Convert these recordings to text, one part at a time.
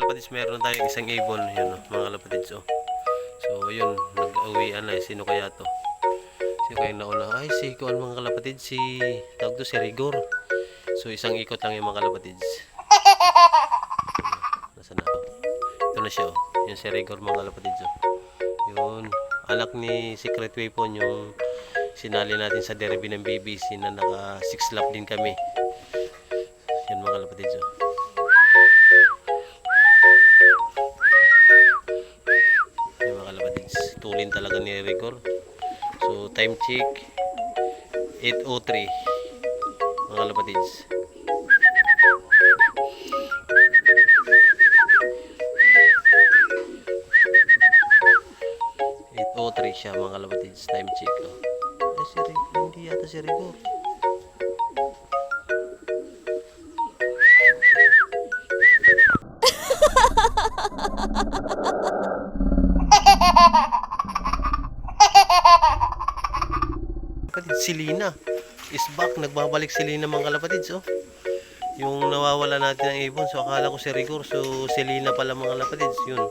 Kalapatids, meron tayong isang ibon. Yun, mga kalapatids. Oh. So, yun. Nag-uwian na. Sino kaya to? Sino kaya nauna? Ay, si Kuan mga kalapatids. Tawag to si Rigor. So, isang ikot lang yung mga kalapatids. Nasaan na? Ito na siya. Oh. Yun si Rigor mga kalapatids. Oh. Yun. Anak ni Secret Weapon yung sinali natin sa derby ng BBC na naka 6 lap din kami. Yan mga kalapatids. Oh. Tulin talaga ni Rigor. So time check 8:03 mga kalapatids. Siya mga kalapatids, time check. Oh. Ay, si Rigor, hindi yata si Rigor. Si Lina is back. Nagbabalik si Lina mga kalapatids. Oh. Yung nawawala natin ng ibon. So akala ko si Rigor. So si Lina pala mga kalapatids. Yun.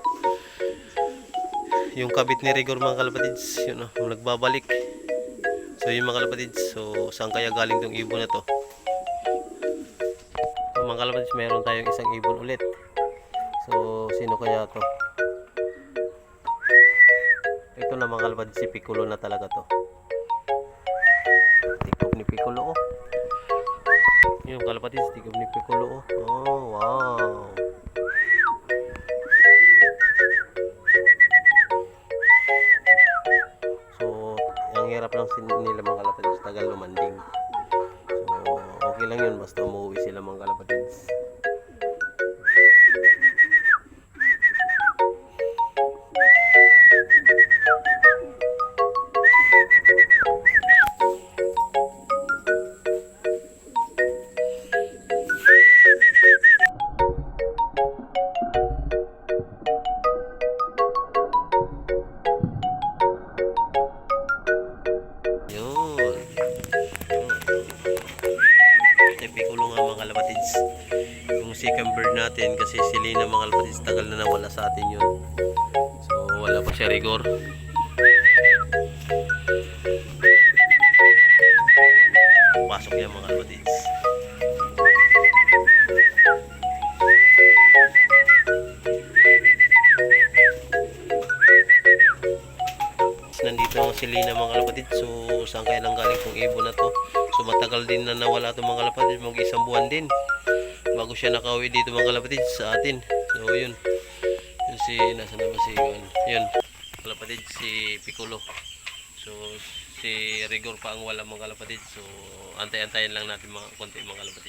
Yung kabit ni Rigor mga kalapatids. Yun oh. Nagbabalik. So yun mga kalapatids. So saan kaya galing tong ibon na to? So, mga kalapatids, meron tayong isang ibon ulit. So sino kaya to? Ito na mga kalapatids, si Piccolo na talaga to. Tikop ni Piccolo. Oh. Yung kalapatids, tikop ni Piccolo. Oh. Oh, wow. So, ang hirap lang nila mga kalapatids, tagal lumanding. So, okay lang yun, basta umuwi sila mga kalapatids. Piccolo nga mga kalapatids, yung second bird natin, kasi si Lina mga kalapatids tagal na nawala sa atin yun. So wala pa siya Rigor. Pasok yan mga kalapatids. Nandito ang si Lina mga kalapatids. So saan kaya nang galing tong ibon na to? So matagal din na nawala itong mga kalapatids, mag isang buwan din bago siya nakauwi dito mga kalapatids sa atin. So yun, yun si, nasa na ba si yun kalapatids, si Piccolo. So si Rigor pa ang wala mga kalapatids. So antay-antayin lang natin mga konti mga kalapatids.